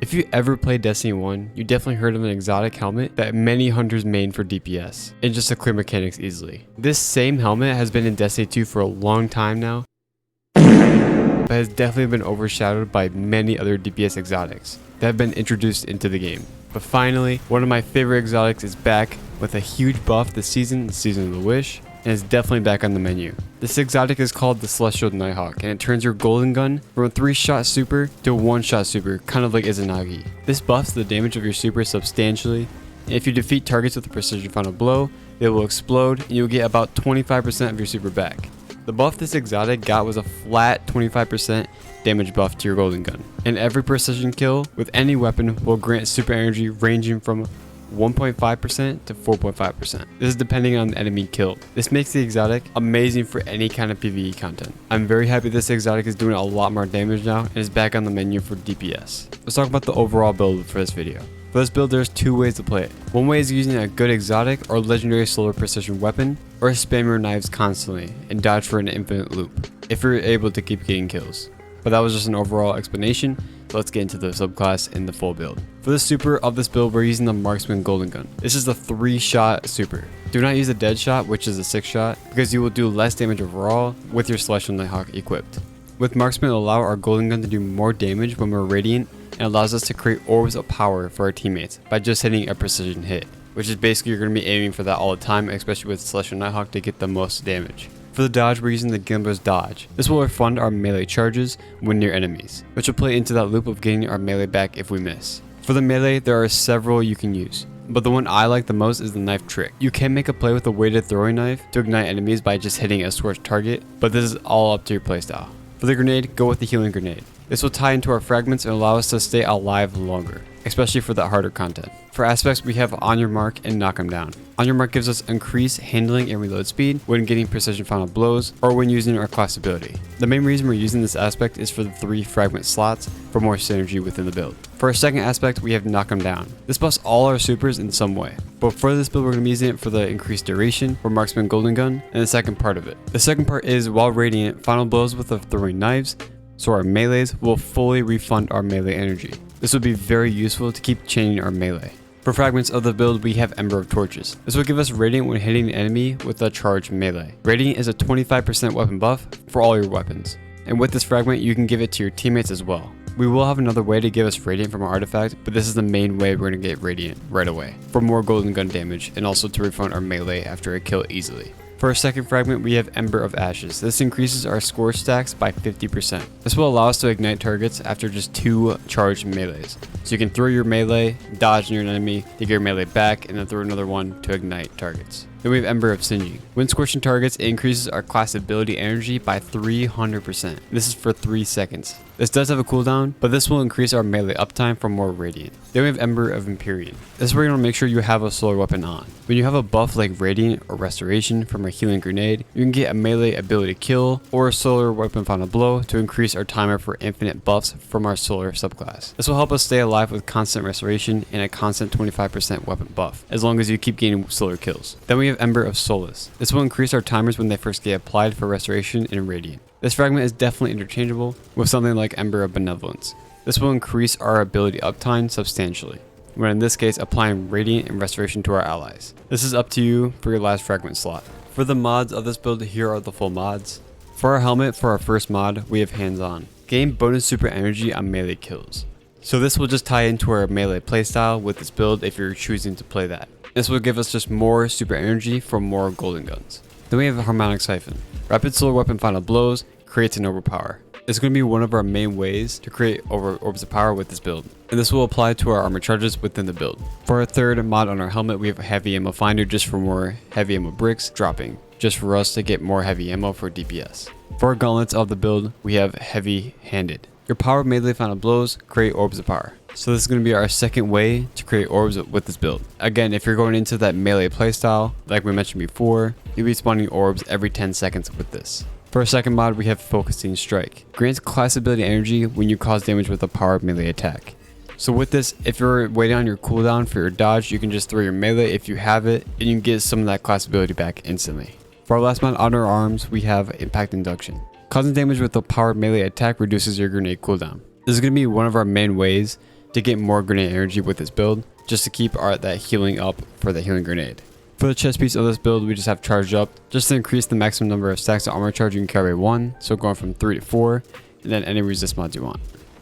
If you ever played Destiny 1, you definitely heard of an exotic helmet that many hunters main for DPS, and just to clear mechanics easily. This same helmet has been in Destiny 2 for a long time now, but has definitely been overshadowed by many other DPS exotics that have been introduced into the game. But finally, one of my favorite exotics is back with a huge buff this season, the Season of the Wish, and is definitely back on the menu. This exotic is called the Celestial Nighthawk, and it turns your golden gun from a 3-shot super to a 1-shot super, kind of like Izanagi. This buffs the damage of your super substantially, and if you defeat targets with a precision final blow, they will explode and you'll get about 25% of your super back. The buff this exotic got was a flat 25% damage buff to your golden gun, and every precision kill with any weapon will grant super energy ranging from 1.5% to 4.5%. This is depending on the enemy killed. This makes the exotic amazing for any kind of PvE content. I'm very happy this exotic is doing a lot more damage now and is back on the menu for DPS. Let's talk about the overall build for this video. For this build, there's 2 ways to play it. One way is using a good exotic or legendary solar precision weapon, or spam your knives constantly and dodge for an infinite loop if you're able to keep getting kills. But that was just an overall explanation, so let's get into the subclass and the full build. For the super of this build, we're using the Marksman Golden Gun. This is the 3-shot super. Do not use the Dead Shot, which is a 6-shot, because you will do less damage overall with your Celestial Nighthawk equipped. With Marksman, it'll allow our Golden Gun to do more damage when we're radiant, and allows us to create orbs of power for our teammates by just hitting a precision hit, which is basically you're going to be aiming for that all the time, especially with Celestial Nighthawk to get the most damage. For the dodge, we're using the Gambler's Dodge. This will refund our melee charges when near enemies, which will play into that loop of getting our melee back if we miss. For the melee, there are several you can use, but the one I like the most is the Knife Trick. You can make a play with a weighted throwing knife to ignite enemies by just hitting a scorched target, but this is all up to your playstyle. For the grenade, go with the Healing Grenade. This will tie into our fragments and allow us to stay alive longer, especially for that harder content. For aspects, we have On Your Mark and Knock 'em Down. On Your Mark gives us increased handling and reload speed when getting precision final blows or when using our class ability. The main reason we're using this aspect is for the 3 fragment slots for more synergy within the build. For our second aspect, we have Knock 'em Down. This buffs all our supers in some way, but for this build we're going to be using it for the increased duration for Marksman Golden Gun and the second part of it. The second part is while radiant, final blows with the throwing knives, so our melees will fully refund our melee energy. This will be very useful to keep chaining our melee. For fragments of the build, we have Ember of Torches. This will give us Radiant when hitting the enemy with a charged melee. Radiant is a 25% weapon buff for all your weapons, and with this fragment you can give it to your teammates as well. We will have another way to give us Radiant from our artifact, but this is the main way we're going to get Radiant right away, for more golden gun damage and also to refund our melee after a kill easily. For our second fragment, we have Ember of Ashes. This increases our score stacks by 50%. This will allow us to ignite targets after just 2 charged melees. So you can throw your melee, dodge near an enemy, to get your melee back, and then throw another one to ignite targets. Then we have Ember of Singeing. When scorching targets, it increases our class ability energy by 300%. This is for 3 seconds. This does have a cooldown, but this will increase our melee uptime for more Radiant. Then we have Ember of Empyrean. This is where you want to make sure you have a solar weapon on. When you have a buff like Radiant or Restoration from a Healing Grenade, you can get a melee ability kill or a solar weapon final blow to increase our timer for infinite buffs from our solar subclass. This will help us stay alive with constant restoration and a constant 25% weapon buff, as long as you keep gaining solar kills. Then we have Ember of Solace. This will increase our timers when they first get applied for restoration and radiant. This fragment is definitely interchangeable with something like Ember of Benevolence. This will increase our ability uptime substantially, when in this case applying radiant and restoration to our allies. This is up to you for your last fragment slot. For the mods of this build, here are the full mods. For our helmet, for our first mod, we have Hands On. Gain bonus super energy on melee kills. So this will just tie into our melee playstyle with this build if you're choosing to play that. This will give us just more super energy for more golden guns. Then we have Harmonic Siphon. Rapid solar weapon final blows creates an overpower. It's going to be one of our main ways to create orbs of power with this build, and this will apply to our armor charges within the build. For our third mod on our helmet, we have a Heavy Ammo Finder just for more heavy ammo bricks dropping, just for us to get more heavy ammo for DPS. For our gauntlets of the build, we have Heavy Handed. Your power melee final blows create orbs of power. So this is going to be our second way to create orbs with this build. Again, if you're going into that melee playstyle, like we mentioned before, you'll be spawning orbs every 10 seconds with this. For our second mod, we have Focusing Strike. Grants class ability energy when you cause damage with a powered melee attack. So with this, if you're waiting on your cooldown for your dodge, you can just throw your melee if you have it, and you can get some of that class ability back instantly. For our last mod on our arms, we have Impact Induction. Causing damage with a powered melee attack reduces your grenade cooldown. This is going to be one of our main ways to get more grenade energy with this build, just to keep that healing up for the healing grenade. For the chest piece of this build, we just have charged up just to increase the maximum number of stacks of armor charge you can carry 1, so going from 3 to 4, and then any resist mods you want.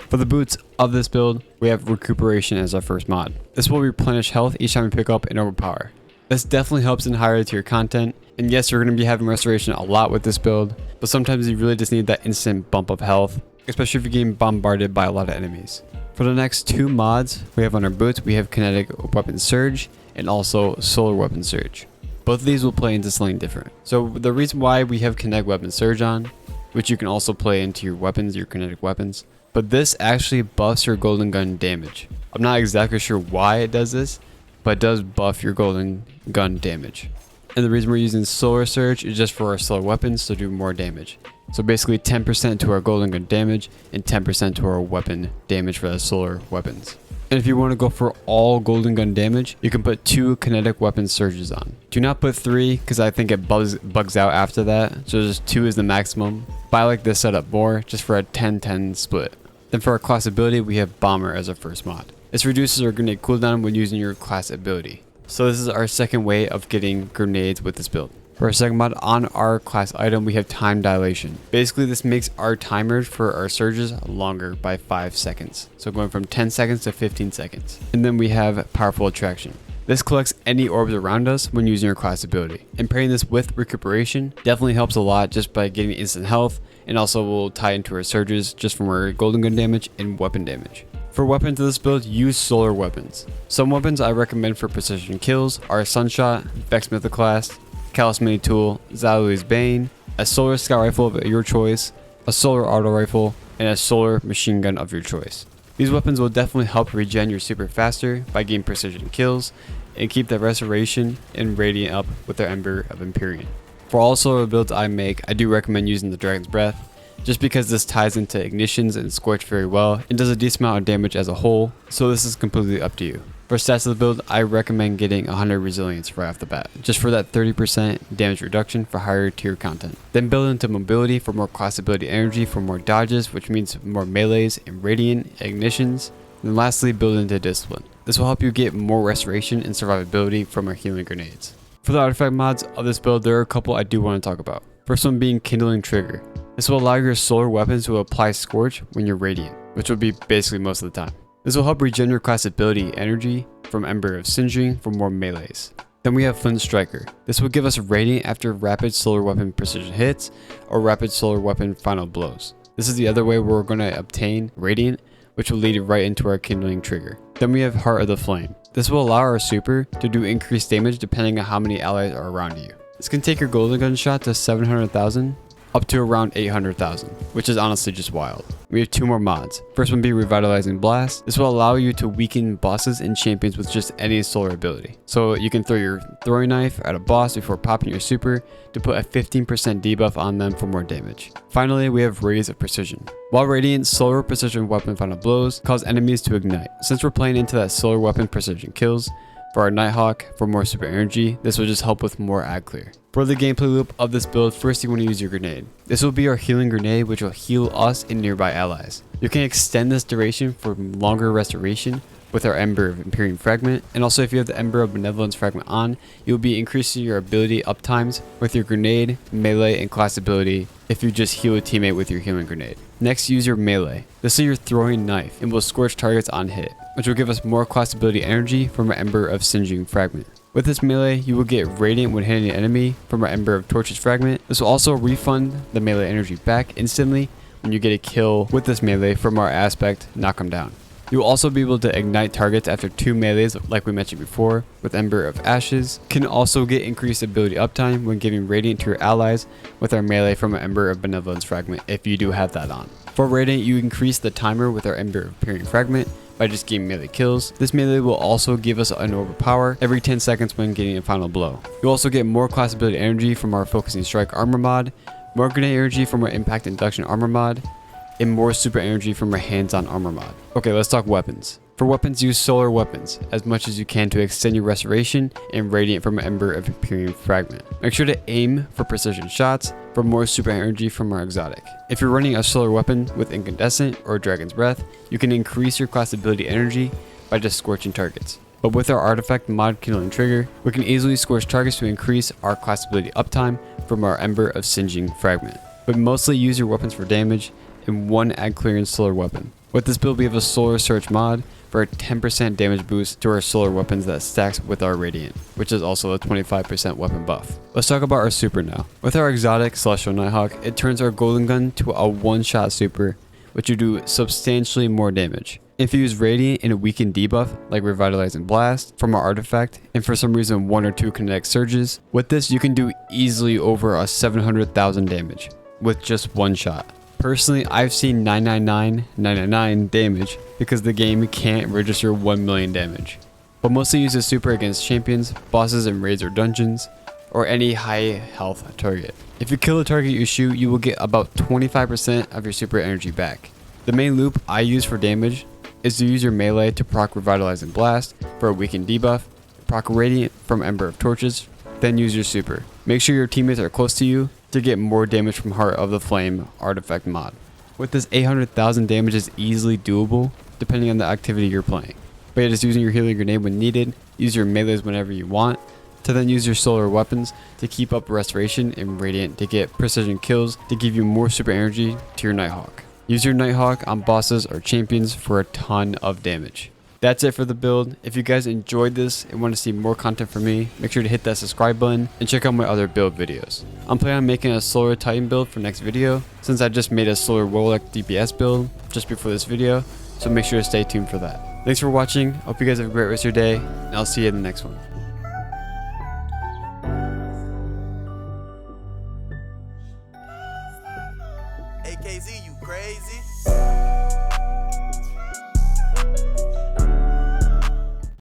For the boots of this build, we have recuperation as our first mod. This will replenish health each time you pick up an overpower. This definitely helps in higher tier content, and yes, you're going to be having restoration a lot with this build, but sometimes you really just need that instant bump of health, especially if you're getting bombarded by a lot of enemies. For the next 2 mods we have on our boots, we have kinetic weapon surge and also solar weapon surge. Both of these will play into something different. So the reason why we have kinetic weapon surge on, which you can also play into your weapons, your kinetic weapons, but this actually buffs your golden gun damage. I'm not exactly sure why it does this, but it does buff your golden gun damage. And the reason we're using solar surge is just for our solar weapons to do more damage. So basically 10% to our golden gun damage and 10% to our weapon damage for the solar weapons. And if you want to go for all golden gun damage, you can put 2 kinetic weapon surges on. Do not put 3 because I think it bugs out after that. So just 2 is the maximum. But I like this setup more just for a 10-10 split. Then for our class ability, we have bomber as our first mod. This reduces our grenade cooldown when using your class ability. So this is our second way of getting grenades with this build. For our second mod on our class item, we have time dilation. Basically, this makes our timer for our surges longer by 5 seconds. So going from 10 seconds to 15 seconds. And then we have powerful attraction. This collects any orbs around us when using your class ability. And pairing this with recuperation definitely helps a lot just by getting instant health, and also will tie into our surges just from our golden gun damage and weapon damage. For weapons of this build, use solar weapons. Some weapons I recommend for precision kills are Sunshot, Vex Mythoclast, Callous Mini Tool, Zalu's Bane, a solar scout rifle of your choice, a solar auto rifle, and a solar machine gun of your choice. These weapons will definitely help regen your super faster by getting precision kills, and keep the restoration and radiant up with their Ember of Empyrean. For all solar builds I make, I do recommend using the Dragon's Breath, just because this ties into ignitions and scorch very well and does a decent amount of damage as a whole, so this is completely up to you. For stats of the build, I recommend getting 100 resilience right off the bat, just for that 30% damage reduction for higher tier content. Then build into mobility for more class ability energy for more dodges, which means more melees and radiant ignitions. And lastly, build into discipline. This will help you get more restoration and survivability from our healing grenades. For the artifact mods of this build, there are a couple I do want to talk about. First one being Kindling Trigger. This will allow your solar weapons to apply Scorch when you're radiant, which will be basically most of the time. This will help regen your class ability energy from Ember of Singeing for more melees. Then we have Flint Striker. This will give us radiant after rapid solar weapon precision hits or rapid solar weapon final blows. This is the other way we're going to obtain radiant, which will lead right into our Kindling Trigger. Then we have Heart of the Flame. This will allow our super to do increased damage depending on how many allies are around you. This can take your golden gun shot to 700,000 up to around 800,000, which is honestly just wild. We have 2 more mods. First one be Revitalizing Blast. This will allow you to weaken bosses and champions with just any solar ability. So you can throw your throwing knife at a boss before popping your super to put a 15% debuff on them for more damage. Finally, we have Rays of Precision. While radiant, solar precision weapon final blows cause enemies to ignite. Since we're playing into that solar weapon precision kills, for our Nighthawk, for more super energy, this will just help with more ad clear. For the gameplay loop of this build, first you want to use your grenade. This will be our healing grenade, which will heal us and nearby allies. You can extend this duration for longer restoration with our Ember of Empyrean Fragment, and also if you have the Ember of Benevolence Fragment on, you'll be increasing your ability uptimes with your grenade, melee, and class ability if you just heal a teammate with your healing grenade. Next, use your melee. This is your throwing knife and will scorch targets on hit, which will give us more class ability energy from our Ember of Singeing Fragment. With this melee, you will get radiant when hitting an enemy from our Ember of Torches Fragment. This will also refund the melee energy back instantly when you get a kill with this melee from our aspect Knock 'em Down. You will also be able to ignite targets after 2 melees like we mentioned before with Ember of Ashes. Can also get increased ability uptime when giving radiant to your allies with our melee from an Ember of Benevolence Fragment if you do have that on. For radiant, you increase the timer with our Ember of Empyrean Fragment by just getting melee kills. This melee will also give us an overpower every 10 seconds when getting a final blow. You'll also get more class ability energy from our Focusing Strike armor mod, more grenade energy from our Impact Induction armor mod, and more super energy from our hands-on armor mod. Okay, let's talk weapons. For weapons, use solar weapons as much as you can to extend your restoration and radiant from an Ember of Empyrean Fragment. Make sure to aim for precision shots for more super energy from our exotic. If you're running a solar weapon with Incandescent or Dragon's Breath, you can increase your class ability energy by just scorching targets. But with our artifact mod Kindling Trigger, we can easily scorch targets to increase our class ability uptime from our Ember of Singeing Fragment. But mostly use your weapons for damage and one add clearance solar weapon. With this build, we have a Solar Search mod for a 10% damage boost to our solar weapons that stacks with our Radiant, which is also a 25% weapon buff. Let's talk about our super now. With our exotic Celestial Nighthawk, it turns our Golden Gun to a one-shot super, which will do substantially more damage. If you use Radiant in a weakened debuff, like Revitalizing Blast, from our artifact, and for some reason 1 or 2 kinetic surges, with this you can do easily over a 700,000 damage with just one shot. Personally, I've seen 999,999 damage because the game can't register 1 million damage. But mostly use this super against champions, bosses in raids or dungeons, or any high health target. If you kill the target you shoot, you will get about 25% of your super energy back. The main loop I use for damage is to use your melee to proc Revitalizing Blast for a weakened debuff, proc Radiant from Ember of Torches, then use your super. Make sure your teammates are close to you to get more damage from Heart of the Flame artifact mod. With this 800,000 damage is easily doable depending on the activity you're playing. But just using your healing grenade when needed, use your melees whenever you want, to then use your solar weapons to keep up restoration and Radiant to get precision kills to give you more super energy to your Nighthawk. Use your Nighthawk on bosses or champions for a ton of damage. That's it for the build. If you guys enjoyed this and want to see more content from me, make sure to hit that subscribe button and check out my other build videos. I'm planning on making a Solar Titan build for next video, since I just made a Solar Warlock DPS build just before this video, so make sure to stay tuned for that. Thanks for watching, hope you guys have a great rest of your day, and I'll see you in the next one.